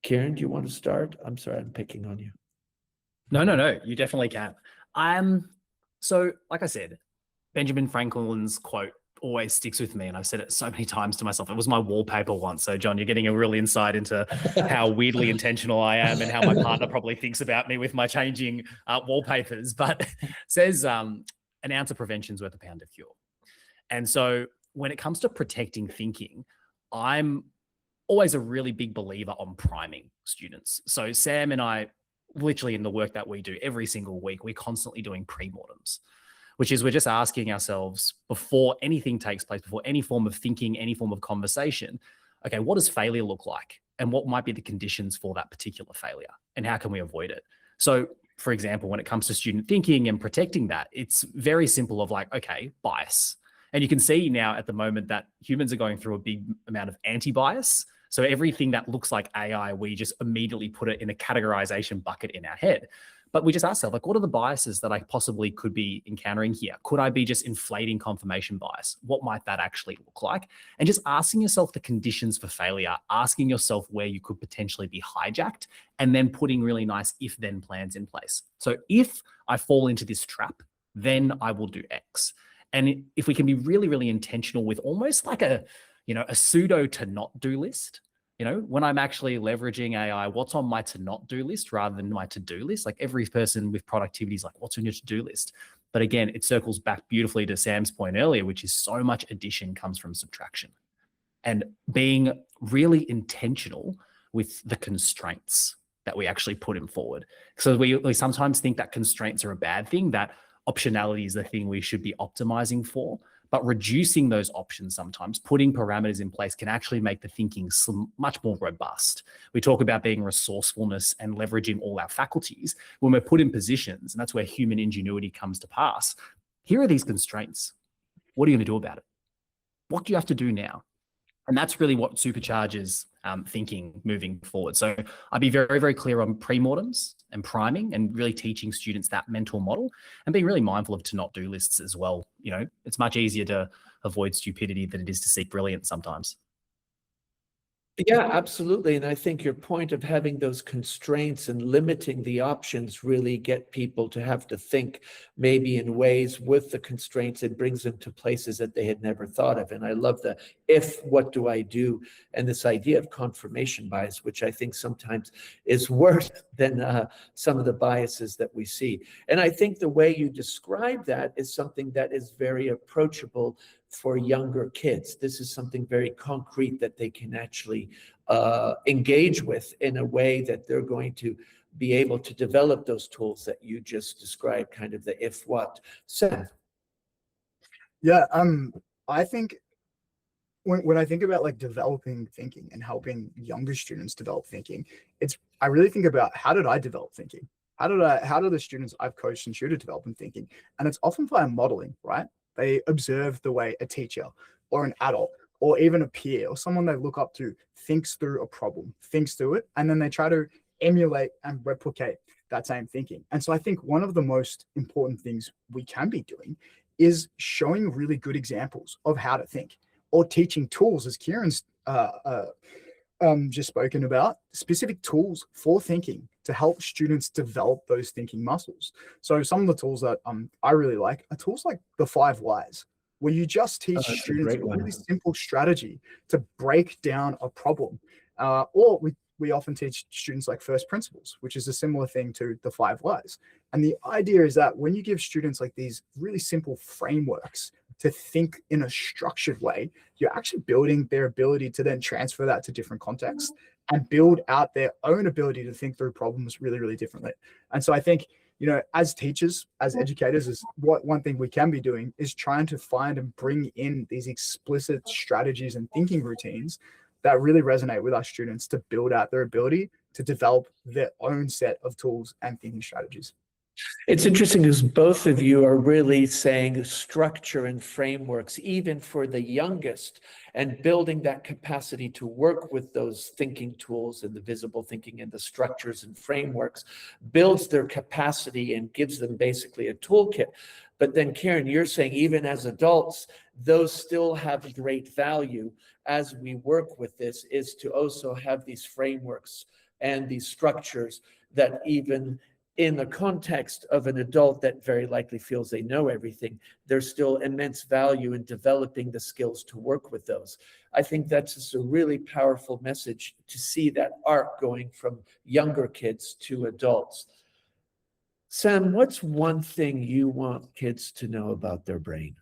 [SPEAKER 1] Kirun, do you want to start? I'm sorry, I'm picking on you.
[SPEAKER 3] No, you definitely can. So like I said, Benjamin Franklin's quote always sticks with me, and I've said it so many times to myself. It was my wallpaper once. So John, you're getting a real insight into how weirdly intentional I am and how my partner probably thinks about me with my changing wallpapers. But says an ounce of prevention is worth a pound of cure. And so when it comes to protecting thinking, I'm always a really big believer on priming students. So Sam and I, literally in the work that we do every single week, we're constantly doing pre-mortems, which is we're just asking ourselves before anything takes place, before any form of thinking, any form of conversation, okay, what does failure look like? And what might be the conditions for that particular failure? And how can we avoid it? So for example, when it comes to student thinking and protecting that, it's very simple of like, okay, bias. And you can see now at the moment that humans are going through a big amount of anti-bias. So everything that looks like AI, we just immediately put it in a categorization bucket in our head. But we just ask ourselves, like, what are the biases that I possibly could be encountering here? Could I be just inflating confirmation bias? What might that actually look like? And just asking yourself the conditions for failure, asking yourself where you could potentially be hijacked, and then putting really nice if-then plans in place. So if I fall into this trap, then I will do X. And if we can be really, really intentional with almost like a pseudo to not do list, when I'm actually leveraging AI, what's on my to not do list rather than my to do list? Like every person with productivity is like, what's on your to do list? But again, it circles back beautifully to Sam's point earlier, which is so much addition comes from subtraction, and being really intentional with the constraints that we actually put in forward. So we sometimes think that constraints are a bad thing, that optionality is the thing we should be optimizing for. But reducing those options sometimes, putting parameters in place, can actually make the thinking much more robust. We talk about being resourcefulness and leveraging all our faculties when we're put in positions, and that's where human ingenuity comes to pass. Here are these constraints. What are you going to do about it? What do you have to do now? And that's really what supercharges thinking moving forward. So I'd be very, very clear on pre-mortems and priming, and really teaching students that mental model, and being really mindful of to not do lists as well. It's much easier to avoid stupidity than it is to seek brilliance sometimes.
[SPEAKER 1] Yeah, absolutely. And I think your point of having those constraints and limiting the options really get people to have to think maybe in ways with the constraints. It brings them to places that they had never thought of. And I love the what do I do? And this idea of confirmation bias, which I think sometimes is worse than some of the biases that we see. And I think the way you describe that is something that is very approachable for younger kids. This is something very concrete that they can actually engage with in a way that they're going to be able to develop those tools that you just described, kind of the if what. Sam.
[SPEAKER 2] Yeah, I think when I think about like developing thinking and helping younger students develop thinking, I really think about, how did I develop thinking? How do the students I've coached and tutored develop in thinking? And it's often via modeling, right? They observe the way a teacher or an adult or even a peer or someone they look up to thinks through a problem, thinks through it, and then they try to emulate and replicate that same thinking. And so I think one of the most important things we can be doing is showing really good examples of how to think, or teaching tools, as Kirun's just spoken about, specific tools for thinking to help students develop those thinking muscles. So some of the tools that I really like are tools like the 5 whys, where you just teach students a really simple strategy to break down a problem. Or we often teach students like first principles, which is a similar thing to the 5 whys. And the idea is that when you give students like these really simple frameworks to think in a structured way, you're actually building their ability to then transfer that to different contexts and build out their own ability to think through problems really, really differently. And so I think, as teachers, as educators, is one thing we can be doing is trying to find and bring in these explicit strategies and thinking routines that really resonate with our students to build out their ability to develop their own set of tools and thinking strategies.
[SPEAKER 1] It's interesting because both of you are really saying structure and frameworks, even for the youngest, and building that capacity to work with those thinking tools and the visible thinking and the structures and frameworks builds their capacity and gives them basically a toolkit. But then, Kirun, you're saying even as adults, those still have great value as we work with this, is to also have these frameworks and these structures that even in the context of an adult that very likely feels they know everything, there's still immense value in developing the skills to work with those. I think that's just a really powerful message to see that arc going from younger kids to adults. Sam, what's one thing you want kids to know about their brain?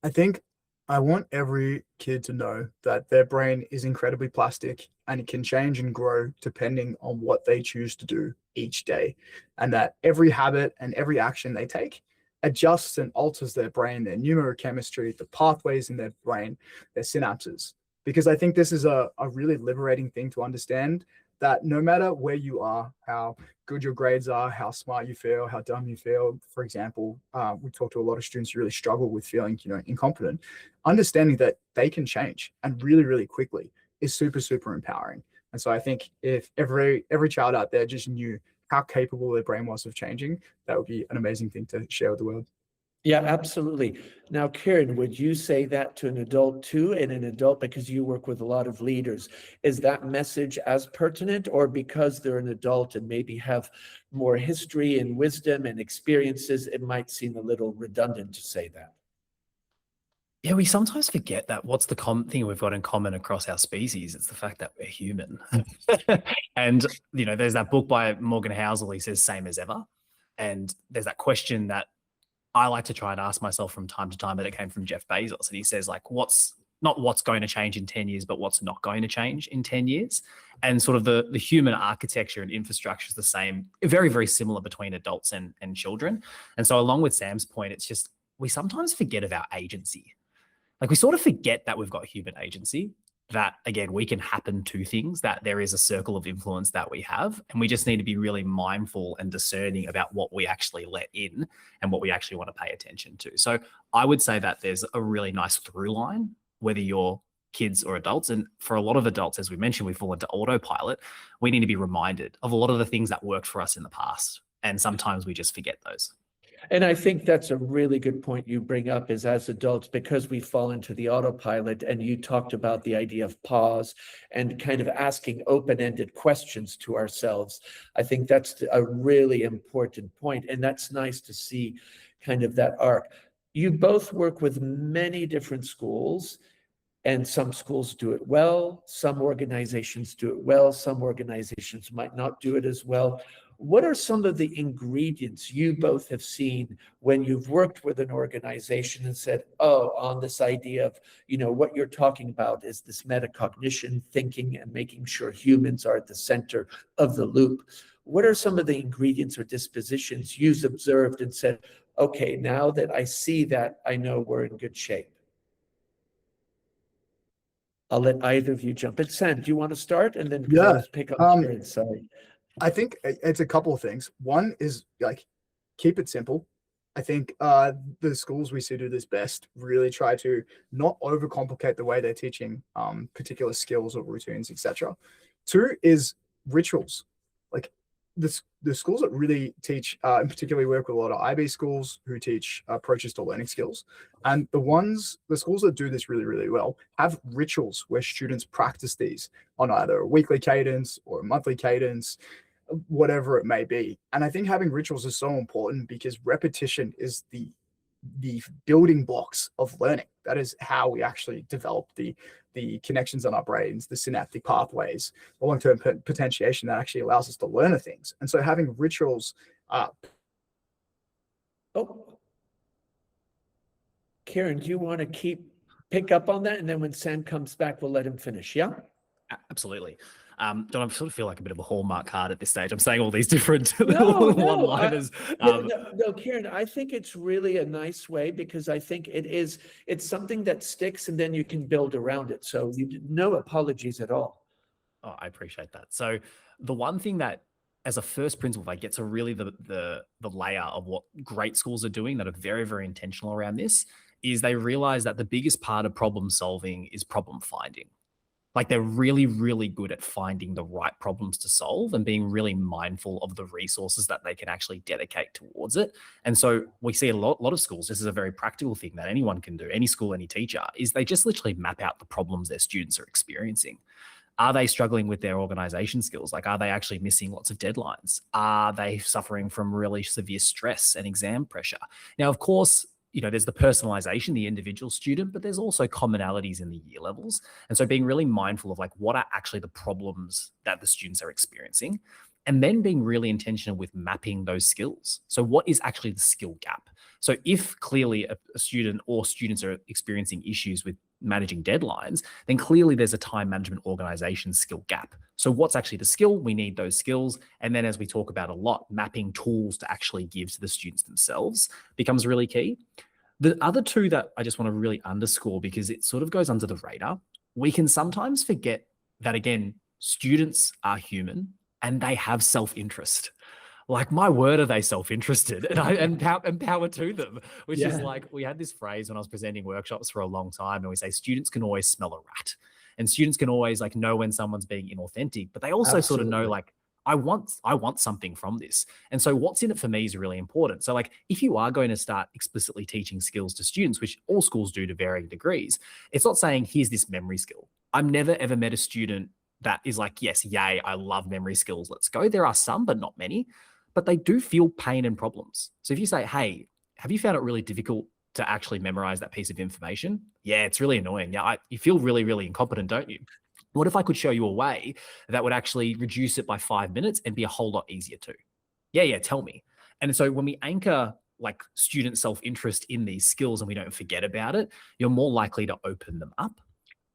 [SPEAKER 2] I think I want every kid to know that their brain is incredibly plastic and it can change and grow depending on what they choose to do each day. And that every habit and every action they take adjusts and alters their brain, their neurochemistry, the pathways in their brain, their synapses. Because I think this is a really liberating thing to understand, that no matter where you are, how good your grades are, how smart you feel, how dumb you feel. For example, we talk to a lot of students who really struggle with feeling, incompetent. Understanding that they can change and really, really quickly is super, super empowering. And so I think if every child out there just knew how capable their brain was of changing, that would be an amazing thing to share with the world.
[SPEAKER 1] Yeah, absolutely. Now, Kirun, would you say that to an adult too? And an adult, because you work with a lot of leaders, is that message as pertinent, or because they're an adult and maybe have more history and wisdom and experiences, it might seem a little redundant to say that?
[SPEAKER 3] Yeah, we sometimes forget that what's the thing we've got in common across our species? It's the fact that we're human. And, there's that book by Morgan Housel, he says, same as ever. And there's that question that I like to try and ask myself from time to time, that it came from Jeff Bezos. And he says, like, what's going to change in 10 years, but what's not going to change in 10 years? And sort of the human architecture and infrastructure is the same, very, very similar between adults and children. And so along with Sam's point, it's just, we sometimes forget of our agency. Like, we sort of forget that we've got human agency, that, again, we can happen to things, that there is a circle of influence that we have. And we just need to be really mindful and discerning about what we actually let in and what we actually want to pay attention to. So I would say that there's a really nice through line, whether you're kids or adults. And for a lot of adults, as we mentioned, we fall into autopilot. We need to be reminded of a lot of the things that worked for us in the past. And sometimes we just forget those.
[SPEAKER 1] And I think that's a really good point you bring up, is as adults, because we fall into the autopilot, and you talked about the idea of pause and kind of asking open-ended questions to ourselves. I think that's a really important point, and that's nice to see kind of that arc. You both work with many different schools, and some schools do it well, some organizations do it well, some organizations might not do it as well. What are some of the ingredients you both have seen when you've worked with an organization and said, oh, on this idea of, what you're talking about is this metacognition thinking and making sure humans are at the center of the loop? What are some of the ingredients or dispositions you've observed and said, okay, now that I see that, I know we're in good shape? I'll let either of you jump in. Sam, do you want to start? And then
[SPEAKER 2] Yeah.
[SPEAKER 1] pick up Kirun, sorry.
[SPEAKER 2] I think it's a couple of things. One is, like, keep it simple. I think the schools we see do this best really try to not overcomplicate the way they're teaching particular skills or routines, etc. Two is rituals. Like, the schools that really teach, and particularly work with a lot of IB schools who teach approaches to learning skills. And the schools that do this really, really well have rituals where students practice these on either a weekly cadence or a monthly cadence, whatever it may be. And I think having rituals is so important, because repetition is the building blocks of learning. That is how we actually develop the connections in our brains, the synaptic pathways, the long-term potentiation that actually allows us to learn things. And so having rituals.
[SPEAKER 1] Kirun, do you want to pick up on that? And then when Sam comes back, we'll let him finish. Yeah?
[SPEAKER 3] Absolutely. John, I sort of feel like a bit of a Hallmark card at this stage. I'm saying all these different
[SPEAKER 1] No,
[SPEAKER 3] one-liners.
[SPEAKER 1] no, Kieran, I think it's really a nice way, because I think it's something that sticks, and then you can build around it. So no apologies at all.
[SPEAKER 3] Oh, I appreciate that. So the one thing that, as a first principle, like gets a really the layer of what great schools are doing that are very, very intentional around this, is they realize that the biggest part of problem solving is problem finding. Like they're really, really good at finding the right problems to solve and being really mindful of the resources that they can actually dedicate towards it. And so we see a lot of schools, this is a very practical thing that anyone can do, any school, any teacher, is they just literally map out the problems their students are experiencing. Are they struggling with their organization skills? Like, are they actually missing lots of deadlines? Are they suffering from really severe stress and exam pressure? Now, of course, there's the personalization, the individual student, but there's also commonalities in the year levels. And so being really mindful of like, what are actually the problems that the students are experiencing? And then being really intentional with mapping those skills. So what is actually the skill gap? So if clearly a student or students are experiencing issues with managing deadlines, then clearly there's a time management organization skill gap. So what's actually the skill? We need those skills. And then, as we talk about a lot, mapping tools to actually give to the students themselves becomes really key. The other two that I just want to really underscore, because it sort of goes under the radar, we can sometimes forget that, again, students are human and they have self-interest. Like, my word, are they self-interested? And power to them, which is like, we had this phrase when I was presenting workshops for a long time, and we say students can always smell a rat, and students can always like know when someone's being inauthentic, but they also sort of know like, I want something from this. And so what's in it for me is really important. So like, if you are going to start explicitly teaching skills to students, which all schools do to varying degrees, it's not saying here's this memory skill. I've never ever met a student that is like, yes, yay, I love memory skills, let's go. There are some, but not many. But they do feel pain and problems. So if you say, hey, have you found it really difficult to actually memorize that piece of information? Yeah, it's really annoying. Yeah, you feel really, really incompetent, don't you? What if I could show you a way that would actually reduce it by 5 minutes and be a whole lot easier too? Yeah, tell me. And so when we anchor like student self-interest in these skills and we don't forget about it, you're more likely to open them up.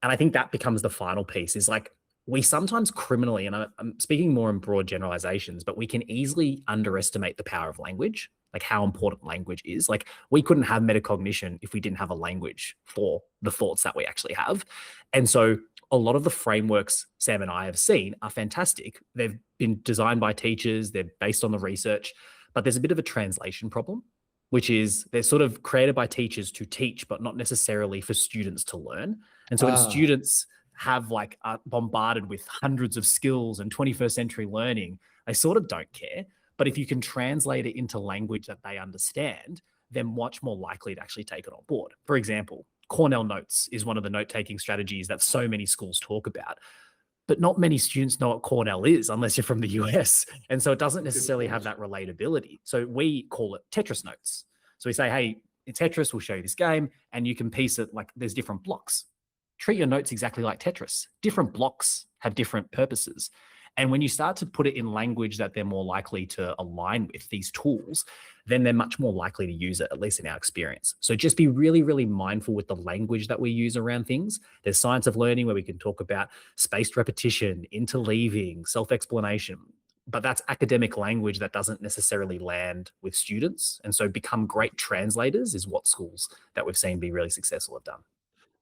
[SPEAKER 3] And I think that becomes the final piece, is like, we sometimes criminally, and I'm speaking more in broad generalizations, but we can easily underestimate the power of language, like how important language is. Like, we couldn't have metacognition if we didn't have a language for the thoughts that we actually have. And so a lot of the frameworks Sam and I have seen are fantastic. They've been designed by teachers, they're based on the research, but there's a bit of a translation problem, which is they're sort of created by teachers to teach, but not necessarily for students to learn. And so when students have like bombarded with hundreds of skills and 21st century learning, they sort of don't care. But if you can translate it into language that they understand, they're much more likely to actually take it on board. For example, Cornell Notes is one of the note-taking strategies that so many schools talk about, but not many students know what Cornell is unless you're from the US. And so it doesn't necessarily have that relatability. So we call it Tetris notes. So we say, hey, in Tetris, we'll show you this game, and you can piece it like there's different blocks. Treat your notes exactly like Tetris. Different blocks have different purposes. And when you start to put it in language that they're more likely to align with these tools, then they're much more likely to use it, at least in our experience. So just be really, really mindful with the language that we use around things. There's science of learning where we can talk about spaced repetition, interleaving, self-explanation, but that's academic language that doesn't necessarily land with students. And so become great translators is what schools that we've seen be really successful have done.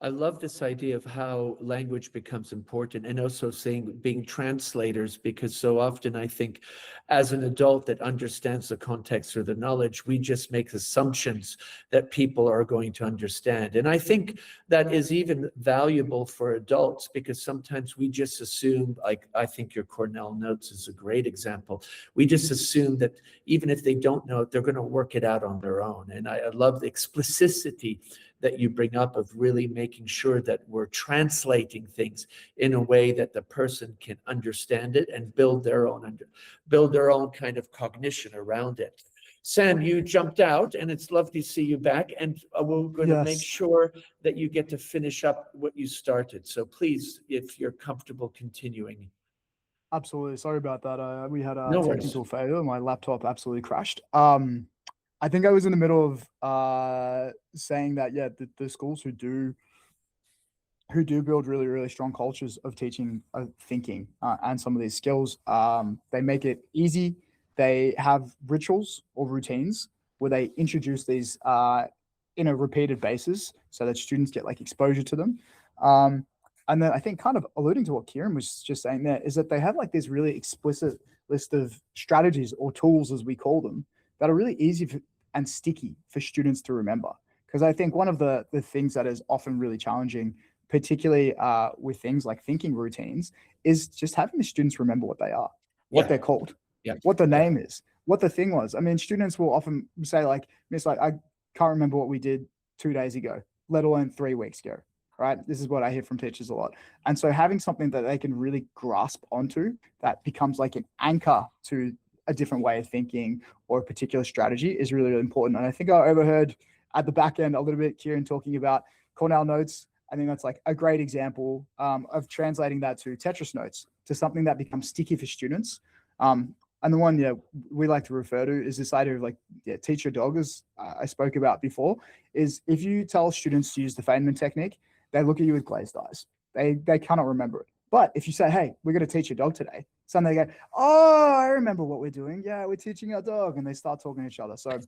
[SPEAKER 1] I love this idea of how language becomes important, and also being translators, because so often I think as an adult that understands the context or the knowledge, we just make assumptions that people are going to understand. And I think that is even valuable for adults, because sometimes we just assume, like, I think your Cornell Notes is a great example. We just assume that even if they don't know it, they're going to work it out on their own. And I love the explicitity that you bring up of really making sure that we're translating things in a way that the person can understand it and build their own kind of cognition around it. Sam, you jumped out, and it's lovely to see you back, and we're going to make sure that you get to finish up what you started. So please, if you're comfortable continuing.
[SPEAKER 2] Absolutely. Sorry about that. We had a
[SPEAKER 1] No
[SPEAKER 2] technical
[SPEAKER 1] worries.
[SPEAKER 2] failure. My laptop absolutely crashed. I think I was in the middle of saying that, yeah, the schools who who do build really, really strong cultures of teaching, thinking, and some of these skills. They make it easy. They have rituals or routines where they introduce these in a repeated basis so that students get like exposure to them. And then I think kind of alluding to what Kirun was just saying there is that they have like this really explicit list of strategies or tools, as we call them, that are really easy and sticky for students to remember. Because I think one of the things that is often really challenging, particularly with things like thinking routines, is just having the students remember what they are, what they're called, what the name is, what the thing was. I mean, students will often say like, Miss, like, I can't remember what we did 2 days ago, let alone 3 weeks ago, right? This is what I hear from teachers a lot. And so having something that they can really grasp onto that becomes like an anchor to a different way of thinking or a particular strategy is really, really important. And I think I overheard at the back end a little bit Kirun talking about Cornell notes. I think that's like a great example of translating that to Tetris notes, to something that becomes sticky for students. And the one we like to refer to is this idea of like teach your dog, as I spoke about before, is if you tell students to use the Feynman technique, they look at you with glazed eyes. They cannot remember it. But if you say, hey, we're going to teach your dog today, suddenly they go, oh, I remember what we're doing. Yeah, we're teaching our dog. And they start talking to each other. So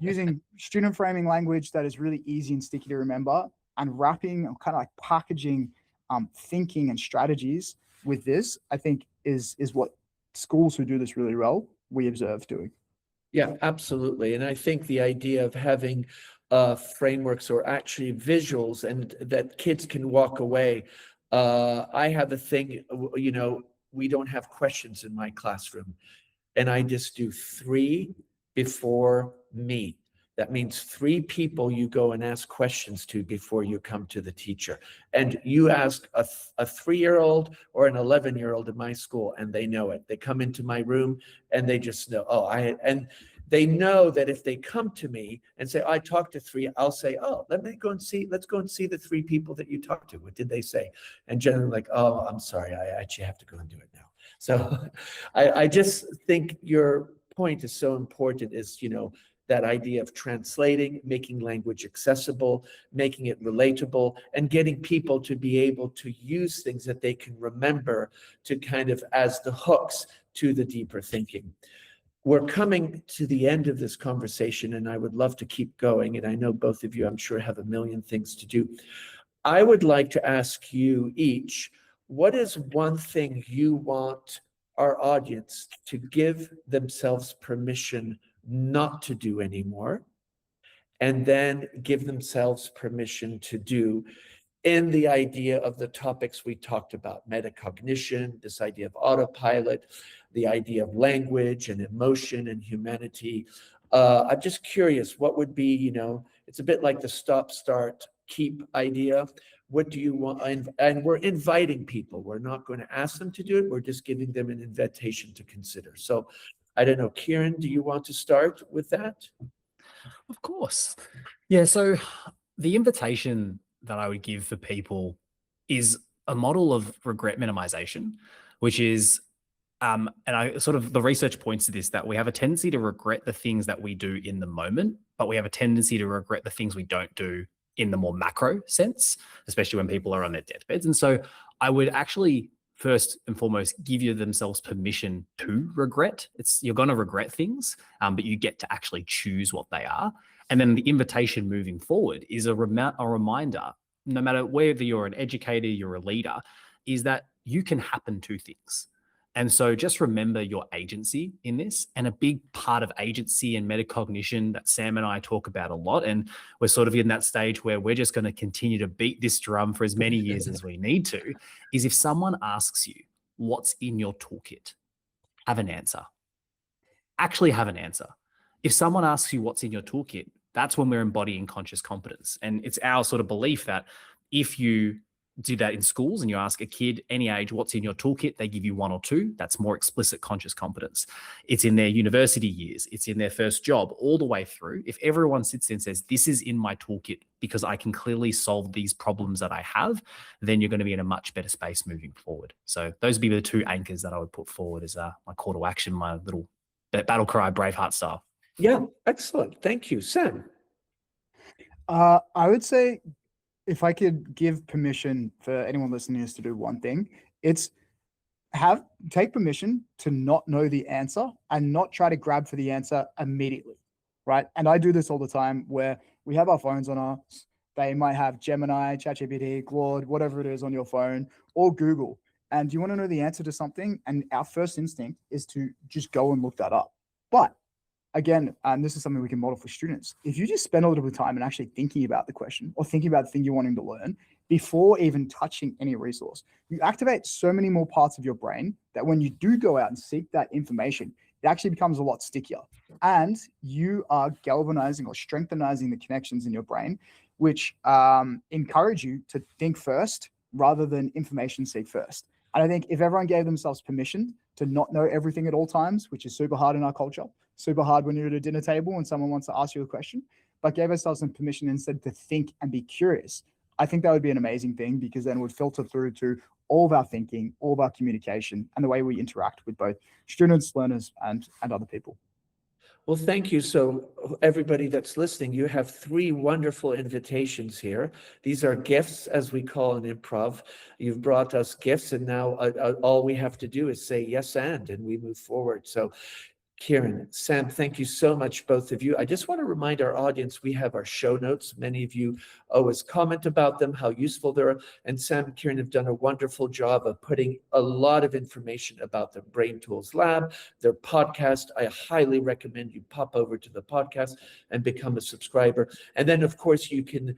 [SPEAKER 2] using student framing language that is really easy and sticky to remember, and wrapping or kind of like packaging thinking and strategies with this, I think is what schools who do this really well, we observe doing.
[SPEAKER 1] Yeah, absolutely. And I think the idea of having frameworks or actually visuals and that kids can walk away. I have a thing, we don't have questions in my classroom, and I just do 3 before me. That means 3 people you go and ask questions to before you come to the teacher. And you ask a 3-year-old or an 11-year-old in my school, and they know it. They come into my room and they just know, and they know that if they come to me and say, I talked to 3, I'll say, let's go and see the 3 people that you talked to. What did they say? And generally like, oh, I'm sorry, I actually have to go and do it now. So I just think your point is so important, is, that idea of translating, making language accessible, making it relatable, and getting people to be able to use things that they can remember to kind of as the hooks to the deeper thinking. We're coming to the end of this conversation, and I would love to keep going. And I know both of you, I'm sure, have a million things to do. I would like to ask you each, what is one thing you want our audience to give themselves permission not to do anymore, and then give themselves permission to do, in the idea of the topics we talked about: metacognition, this idea of autopilot, the idea of language and emotion and humanity. I'm just curious, what would be, it's a bit like the stop, start, keep idea. What do you want? And we're inviting people. We're not going to ask them to do it. We're just giving them an invitation to consider. So I don't know, Kirun, do you want to start with that?
[SPEAKER 3] Of course. Yeah, so the invitation that I would give for people is a model of regret minimization, which is, and I sort of, the research points to this, that we have a tendency to regret the things that we do in the moment, but we have a tendency to regret the things we don't do in the more macro sense, especially when people are on their deathbeds. And so I would actually first and foremost give you themselves permission to regret. You're going to regret things, but you get to actually choose what they are. And then the invitation moving forward is a reminder, no matter whether you're an educator, you're a leader, is that you can happen to things. And so just remember your agency in this. And a big part of agency and metacognition that Sam and I talk about a lot, and we're sort of in that stage where we're just going to continue to beat this drum for as many years as we need to, is if someone asks you, what's in your toolkit? Have an answer. Actually have an answer. If someone asks you what's in your toolkit, that's when we're embodying conscious competence. And it's our sort of belief that if you do that in schools and you ask a kid any age, what's in your toolkit, they give you 1 or 2. That's more explicit conscious competence. It's in their university years. It's in their first job, all the way through. If everyone sits there and says, this is in my toolkit because I can clearly solve these problems that I have, then you're going to be in a much better space moving forward. So those would be the 2 anchors that I would put forward as my call to action, my little battle cry, Braveheart style.
[SPEAKER 1] Yeah, excellent. Thank you. Sam?
[SPEAKER 2] I would say if I could give permission for anyone listening to this to do one thing, it's take permission to not know the answer and not try to grab for the answer immediately, right? And I do this all the time where we have our phones on us. They might have Gemini, ChatGPT, Claude, whatever it is on your phone, or Google. And you want to know the answer to something, and our first instinct is to just go and look that up. But again, and this is something we can model for students. If you just spend a little bit of time and actually thinking about the question or thinking about the thing you're wanting to learn before even touching any resource, you activate so many more parts of your brain that when you do go out and seek that information, it actually becomes a lot stickier. And you are galvanizing or strengthening the connections in your brain, which encourage you to think first rather than information seek first. And I think if everyone gave themselves permission to not know everything at all times, which is super hard in our culture, super hard when you're at a dinner table and someone wants to ask you a question, but gave ourselves some permission instead to think and be curious, I think that would be an amazing thing, because then it would filter through to all of our thinking, all of our communication, and the way we interact with both students, learners, and other people.
[SPEAKER 1] Well, thank you. So everybody that's listening, you have 3 wonderful invitations here. These are gifts, as we call in improv. You've brought us gifts, and now all we have to do is say yes and we move forward. So Kirun, Sam, thank you so much, both of you. I just want to remind our audience, we have our show notes. Many of you always comment about them, how useful they are. And Sam and Kirun have done a wonderful job of putting a lot of information about the BrainTools Lab, their podcast. I highly recommend you pop over to the podcast and become a subscriber. And then, of course, you can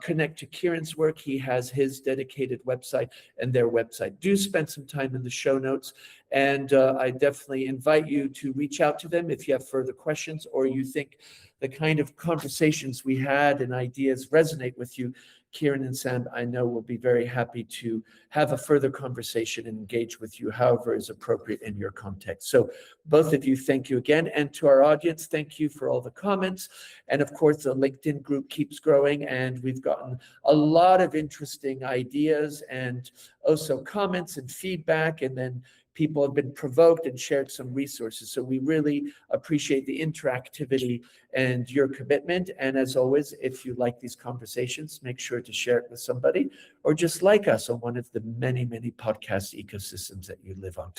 [SPEAKER 1] connect to Kirun's work. He has his dedicated website and their website. Do spend some time in the show notes. And I definitely invite you to reach out to them if you have further questions, or you think the kind of conversations we had and ideas resonate with you. Kirun and Sam, I know, will be very happy to have a further conversation and engage with you however is appropriate in your context. So both of you, thank you again. And to our audience, thank you for all the comments. And of course, the LinkedIn group keeps growing, and we've gotten a lot of interesting ideas and also comments and feedback. And then people have been provoked and shared some resources. So we really appreciate the interactivity and your commitment. And as always, if you like these conversations, make sure to share it with somebody, or just like us on one of the many, many podcast ecosystems that you live on.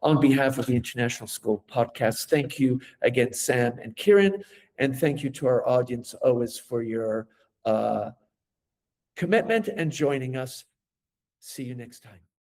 [SPEAKER 1] On behalf of the International School Podcast, thank you again, Sam and Kirun, and thank you to our audience always for your commitment and joining us. See you next time.